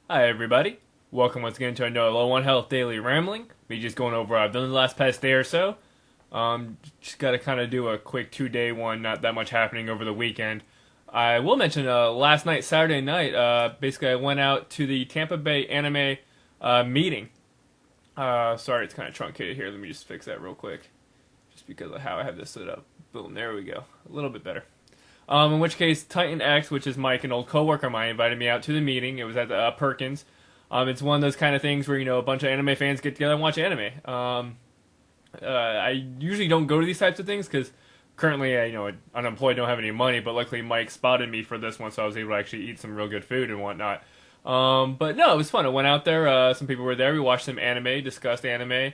Hi everybody. Welcome once again to another Low on Health Daily Rambling. Me just going over what I've done in the last past day or so. Just gotta kind of do a quick 2 day one, not that much happening over the weekend. I will mention last night, Saturday night, basically I went out to the Tampa Bay anime meeting. Sorry, it's kind of truncated here. Let me just fix that real quick. Just because of how I have this set up. Boom, there we go. A little bit better. In which case, Titan X, which is Mike, an old coworker of mine, invited me out to the meeting. It was at the Perkins. It's one of those kind of things where a bunch of anime fans get together and watch anime. I usually don't go to these types of things because currently, unemployed, don't have any money. But luckily, Mike spotted me for this one, so I was able to actually eat some real good food and whatnot. But no, it was fun. I went out there. Some people were there. We watched some anime, discussed anime.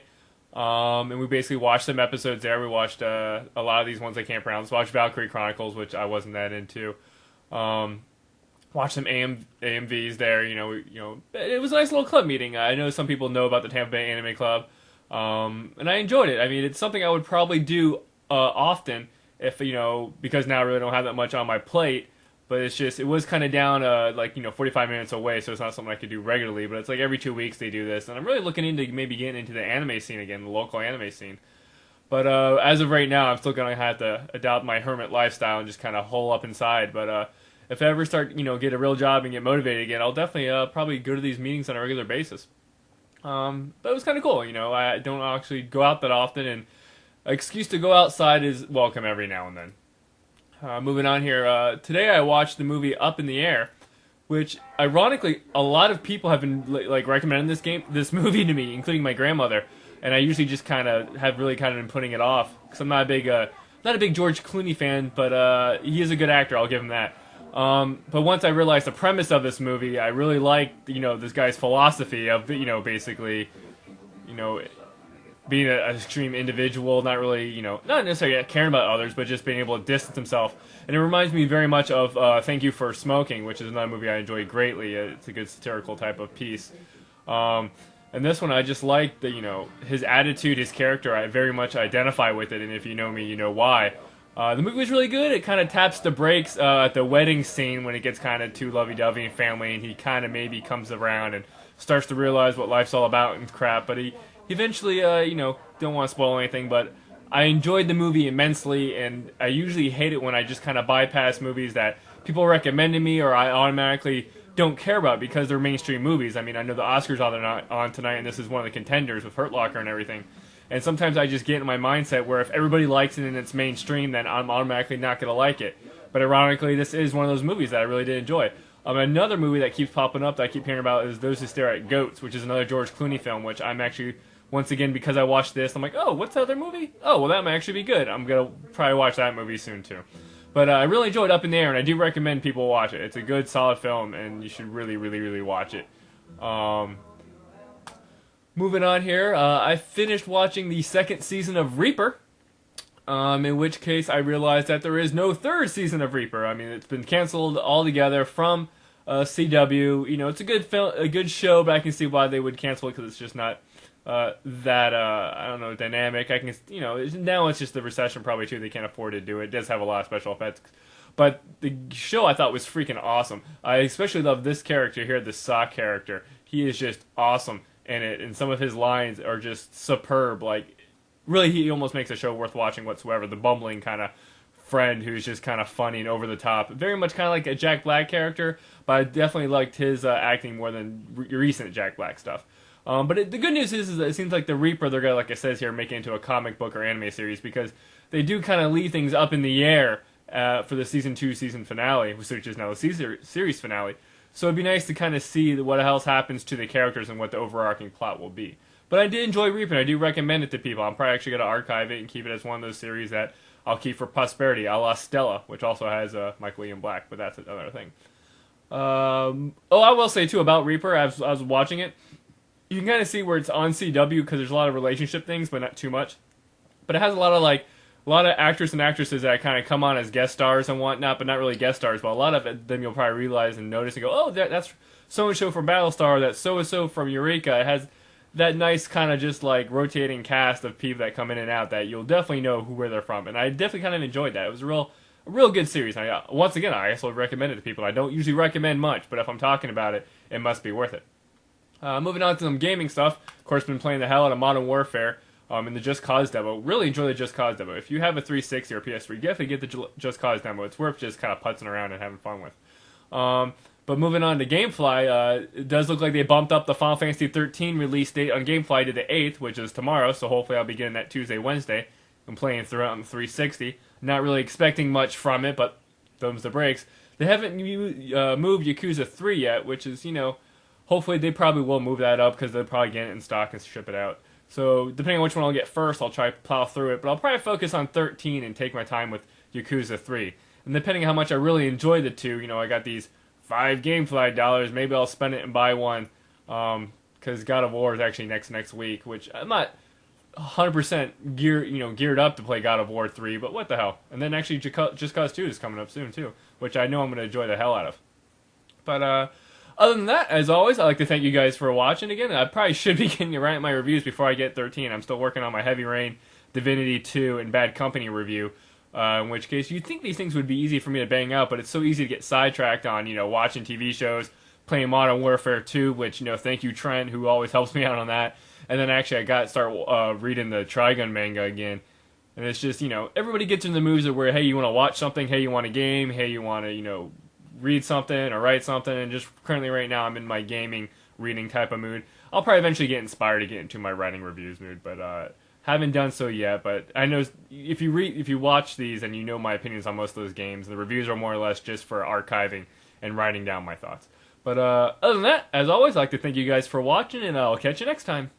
And we basically watched some episodes there. We watched a lot of these ones I can't pronounce. Watched Valkyrie Chronicles, which I wasn't that into. Watched some AMVs there. It was a nice little club meeting. I know some people know about the Tampa Bay Anime Club, and I enjoyed it. I mean, it's something I would probably do often if because now I really don't have that much on my plate. But it was kind of down 45 minutes away, so it's not something I could do regularly. But it's like every 2 weeks they do this, and I'm really looking into maybe getting into the anime scene again, the local anime scene. But as of right now, I'm still gonna have to adopt my hermit lifestyle and just kind of hole up inside. But if I ever start, get a real job and get motivated again, I'll definitely probably go to these meetings on a regular basis. But it was kind of cool, I don't actually go out that often, and an excuse to go outside is welcome every now and then. Moving on here, today I watched the movie Up in the Air, which ironically a lot of people have been recommending this movie to me, including my grandmother, and I usually just have really been putting it off because I'm not a big George Clooney fan, but he is a good actor, I'll give him that. But once I realized the premise of this movie, I really liked this guy's philosophy of basically being an extreme individual, not really, not necessarily caring about others, but just being able to distance himself. And it reminds me very much of Thank You for Smoking, which is another movie I enjoy greatly. It's a good satirical type of piece. And this one, I just like his attitude, his character. I very much identify with it, and if you know me, you know why. The movie was really good. It kind of taps the brakes at the wedding scene when it gets kind of too lovey-dovey and family, and he kind of maybe comes around and starts to realize what life's all about and crap, but he eventually, don't want to spoil anything, but I enjoyed the movie immensely, and I usually hate it when I just kind of bypass movies that people recommend to me or I automatically don't care about because they're mainstream movies. I mean, I know the Oscars are on tonight, and this is one of the contenders with Hurt Locker and everything. And sometimes I just get in my mindset where if everybody likes it and it's mainstream, then I'm automatically not going to like it. But ironically, this is one of those movies that I really did enjoy. Another movie that keeps popping up that I keep hearing about is Those Who Stare at Goats, which is another George Clooney film, which I'm actually, once again, because I watched this, I'm like, oh, what's the other movie? Oh, well, that might actually be good. I'm going to probably watch that movie soon, too. But I really enjoyed Up in the Air, and I do recommend people watch it. It's a good, solid film, and you should really, really, really watch it. Moving on here, I finished watching the second season of Reaper. In which case I realized that there is no third season of Reaper. I mean, it's been canceled altogether from CW. It's a good film, a good show, but I can see why they would cancel it because it's just not that I don't know, dynamic. I can now it's just the recession probably too. They can't afford to do it. It does have a lot of special effects, but the show I thought was freaking awesome. I especially love this character here, the Saw character. He is just awesome in it, and some of his lines are just superb. Like, really, he almost makes a show worth watching whatsoever. The bumbling kind of friend who's just kind of funny and over the top. Very much kind of like a Jack Black character, but I definitely liked his acting more than recent Jack Black stuff. But the good news is that it seems like the Reaper, they're going to, like it says here, make it into a comic book or anime series because they do kind of leave things up in the air for the season 2 season finale, which is now the series finale. So it'd be nice to kind of see what else happens to the characters and what the overarching plot will be. But I did enjoy Reaper, and I do recommend it to people. I'm probably actually going to archive it and keep it as one of those series that I'll keep for posterity, a la Stella, which also has Michael Ian Black, but that's another thing. I will say, too, about Reaper, as I was watching it, you can kind of see where it's on CW because there's a lot of relationship things, but not too much. But it has a lot of actors and actresses that kind of come on as guest stars and whatnot, but not really guest stars. But a lot of them you'll probably realize and notice and go, oh, that's so-and-so from Battlestar, that's so-and-so from Eureka. It has that nice kind of just rotating cast of people that come in and out that you'll definitely know where they're from. And I definitely kind of enjoyed that. It was a real a real good series. Once again, I also recommend it to people. I don't usually recommend much, but if I'm talking about it, it must be worth it. Moving on to some gaming stuff. Of course, been playing the hell out of Modern Warfare in the Just Cause demo. Really enjoy the Just Cause demo. If you have a 360 or PS3, definitely get the Just Cause demo. It's worth just kind of putzing around and having fun with. But moving on to GameFly, it does look like they bumped up the Final Fantasy 13 release date on GameFly to the 8th, which is tomorrow, so hopefully I'll be getting that Tuesday, Wednesday, and playing through it on the 360. Not really expecting much from it, but thumbs the breaks. They haven't moved Yakuza 3 yet, which is, hopefully they probably will move that up because they'll probably get it in stock and ship it out. So depending on which one I'll get first, I'll try to plow through it, but I'll probably focus on 13 and take my time with Yakuza 3. And depending on how much I really enjoy the two, I got these $5 GameFly dollars. Maybe I'll spend it and buy one, because God of War is actually next week, which I'm not 100% geared up to play God of War 3, but what the hell. And then actually Just Cause 2 is coming up soon too, which I know I'm going to enjoy the hell out of. But other than that, as always, I'd like to thank you guys for watching again. I probably should be getting around my reviews before I get 13. I'm still working on my Heavy Rain, Divinity 2, and Bad Company review. In which case, you'd think these things would be easy for me to bang out, but it's so easy to get sidetracked on, watching TV shows, playing Modern Warfare 2, which, thank you, Trent, who always helps me out on that. And then actually I got to start reading the Trigun manga again. And it's just, everybody gets in the moves of where, hey, you want to watch something, hey, you want a game, hey, you want to, read something or write something, and just currently right now I'm in my gaming, reading type of mood. I'll probably eventually get inspired to get into my writing reviews mood, but haven't done so yet. But I know if you watch these and you know my opinions on most of those games, the reviews are more or less just for archiving and writing down my thoughts. But other than that, as always, I'd like to thank you guys for watching, and I'll catch you next time.